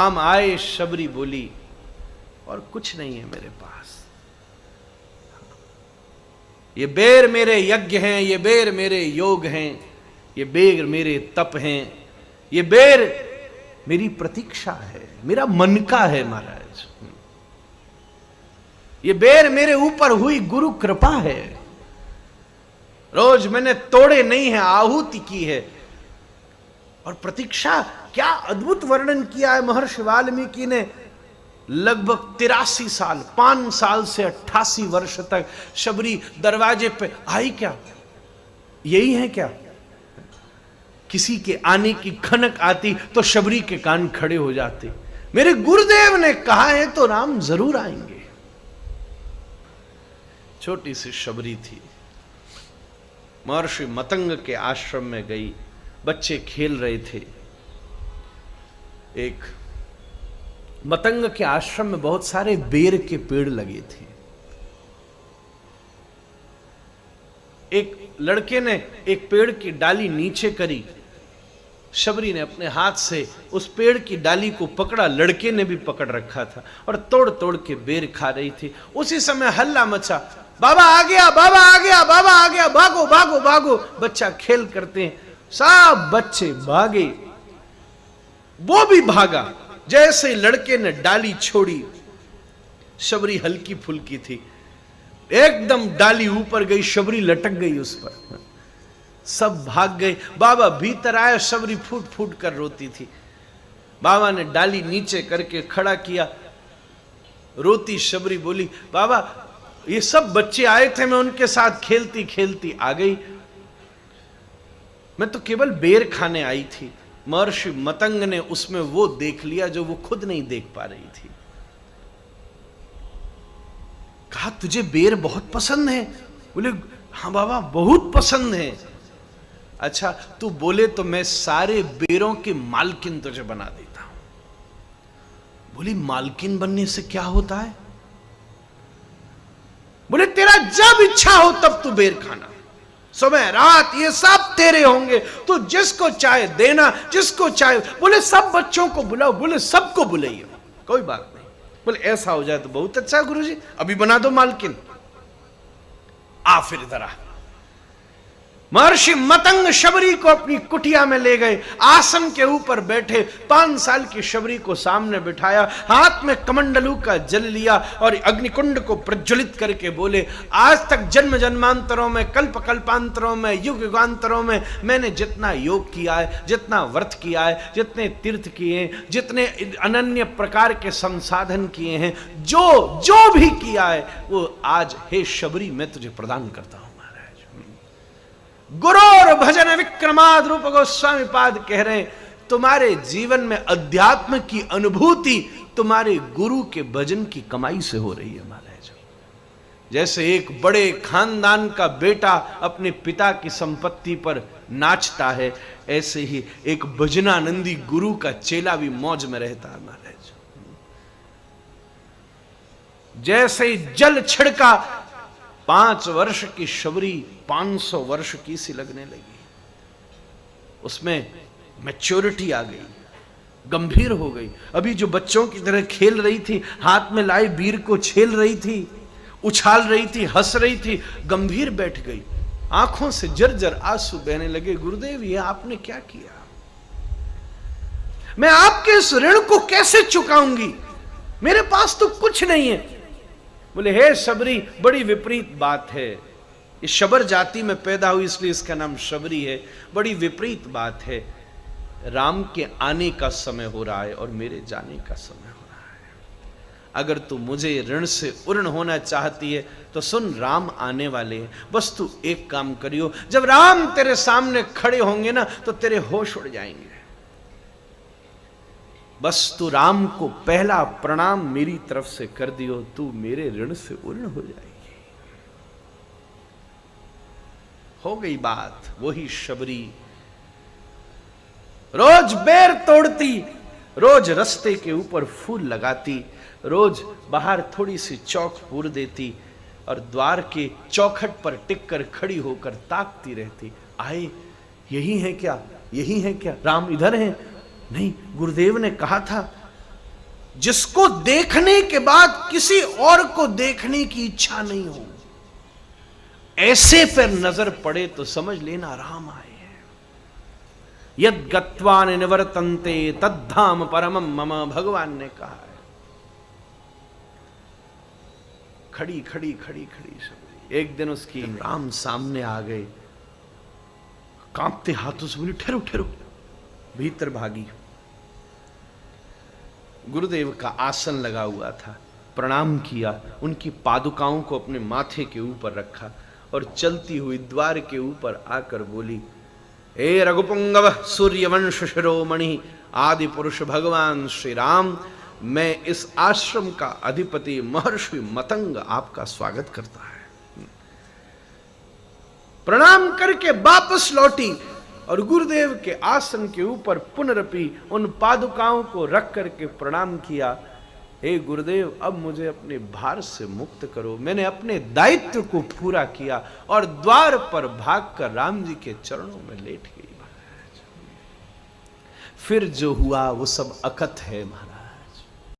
राम आए, शबरी बोली और कुछ नहीं है मेरे पास। ये बेर मेरे यज्ञ हैं, ये बेर मेरे योग हैं, ये बेर मेरे तप हैं, ये बेर मेरी प्रतीक्षा है, मेरा मन का है महाराज। ये बेर मेरे ऊपर हुई गुरु कृपा है। रोज मैंने तोड़े नहीं है, आहुति की है। और प्रतीक्षा, क्या अद्भुत वर्णन किया है महर्षि वाल्मीकि ने। लगभग 83 साल, 5 साल से 88 वर्ष तक शबरी दरवाजे पे आई क्या? यही है क्या? किसी के आने की खनक आती तो शबरी के कान खड़े हो जाते। मेरे गुरुदेव ने कहा है तो राम जरूर आएंगे। छोटी सी शबरी थी, महर्षि मतंग के आश्रम में गई। बच्चे खेल रहे थे। एक मतंग के आश्रम में बहुत सारे बेर के पेड़ लगे थे। एक लड़के ने एक पेड़ की डाली नीचे करी। शबरी ने अपने हाथ से उस पेड़ की डाली को पकड़ा, लड़के ने भी पकड़ रखा था, और तोड़ तोड़ के बेर खा रही थी। उसी समय हल्ला मचा, बाबा आ गया, बाबा आ गया, बाबा आ गया, भागो भागो भागो। बच्चा खेल करते हैं, सब बच्चे भागे, वो भी भागा। जैसे लड़के ने डाली छोड़ी, शबरी हल्की फुल्की थी, एकदम डाली ऊपर गई, शबरी लटक गई उस पर। सब भाग गए। बाबा भीतर आया, शबरी फूट फूट कर रोती थी। बाबा ने डाली नीचे करके खड़ा किया। रोती शबरी बोली, बाबा ये सब बच्चे आए थे, मैं उनके साथ खेलती खेलती आ गई, मैं तो केवल बेर खाने आई थी। महर्षि मतंग ने उसमें वो देख लिया जो वो खुद नहीं देख पा रही थी। कहा, तुझे बेर बहुत पसंद है? बोले, हाँ बाबा बहुत पसंद है। अच्छा तू बोले तो मैं सारे बेरों की मालकिन तुझे बना देता हूं। बोली, मालकिन बनने से क्या होता है? बोले, तेरा जब इच्छा हो तब तू बेर खाना, सुबह रात ये सब तेरे होंगे, तू जिसको चाहे देना, जिसको चाहे। बोले, सब बच्चों को बुलाओ। बोले, सबको बुलाइए, कोई बात नहीं। बोले, ऐसा हो जाए तो बहुत अच्छा गुरुजी, अभी बना दो मालकिन। आ फिर इधर आ। महर्षि मतंग शबरी को अपनी कुटिया में ले गए, आसन के ऊपर बैठे, 5 साल की शबरी को सामने बिठाया, हाथ में कमंडलू का जल लिया और अग्निकुंड को प्रज्वलित करके बोले, आज तक जन्म जन्मांतरों में, कल्प कल्पांतरों में, युग युगांतरों में मैंने जितना योग किया है, जितना व्रत किया है, जितने तीर्थ किए हैं, जितने अनन्य प्रकार के संसाधन किए हैं, जो भी किया है वो आज हे शबरी मैं तुझे प्रदान करता हूं। गुरु और भजन विक्रमाद रूप गोस्वामी पाद कह रहे हैं, तुम्हारे जीवन में अध्यात्म की अनुभूति तुम्हारे गुरु के भजन की कमाई से हो रही है महाराज। जैसे एक बड़े खानदान का बेटा अपने पिता की संपत्ति पर नाचता है, ऐसे ही एक भजनानंदी गुरु का चेला भी मौज में रहता है महाराज। जैसे ही जल छिड़का, 5 वर्ष की शबरी 500 वर्ष की सी लगने लगी। उसमें मैच्योरिटी आ गई, गंभीर हो गई। अभी जो बच्चों की तरह खेल रही थी, हाथ में लाए बीर को छेल रही थी, उछाल रही थी, हंस रही थी, गंभीर बैठ गई। आंखों से जर्जर आंसू बहने लगे। गुरुदेव ये आपने क्या किया? मैं आपके इस ऋण को कैसे चुकाऊंगी? मेरे पास तो कुछ नहीं है। बोले, हे शबरी, बड़ी विपरीत बात है। ये शबर जाति में पैदा हुई इसलिए इसका नाम शबरी है। बड़ी विपरीत बात है। राम के आने का समय हो रहा है और मेरे जाने का समय हो रहा है। अगर तू मुझे ऋण से उर्ण होना चाहती है तो सुन, राम आने वाले हैं। बस तू एक काम करियो, जब राम तेरे सामने खड़े होंगे ना तो तेरे होश उड़ जाएंगे। बस तू राम को पहला प्रणाम मेरी तरफ से कर दियो, तू मेरे ऋण से उर्ण हो जाएगी। हो गई बात। वही शबरी रोज बेर तोड़ती, रोज रास्ते के ऊपर फूल लगाती, रोज बाहर थोड़ी सी चौक पूर देती और द्वार के चौखट पर टिककर खड़ी होकर ताकती रहती। आए, यही है क्या? यही है क्या? राम इधर हैं? नहीं, गुरुदेव ने कहा था जिसको देखने के बाद किसी और को देखने की इच्छा नहीं हो, ऐसे पर नजर पड़े तो समझ लेना राम आए हैं। यद गत्वा निवर्तन्ते तद्धाम परमम मम, भगवान ने कहा है। खड़ी खड़ी खड़ी खड़ी सब। एक दिन उसकी राम सामने आ गए, कांपते हाथों से बोली ठहरो ठहरो, भीतर भागी। गुरुदेव का आसन लगा हुआ था, प्रणाम किया, उनकी पादुकाओं को अपने माथे के ऊपर रखा और चलती हुई द्वार के ऊपर आकर बोली, हे रघुपुंगव सूर्यवंश शिरोमणि आदि पुरुष भगवान श्री राम, मैं इस आश्रम का अधिपति महर्षि मतंग आपका स्वागत करता है। प्रणाम करके वापस लौटी और गुरुदेव के आसन के ऊपर पुनरपि उन पादुकाओं को रख करके प्रणाम किया, हे गुरुदेव अब मुझे अपने भार से मुक्त करो, मैंने अपने दायित्व को पूरा किया। और द्वार पर भागकर राम जी के चरणों में लेट गई। फिर जो हुआ वो सब अकथ है महाराज।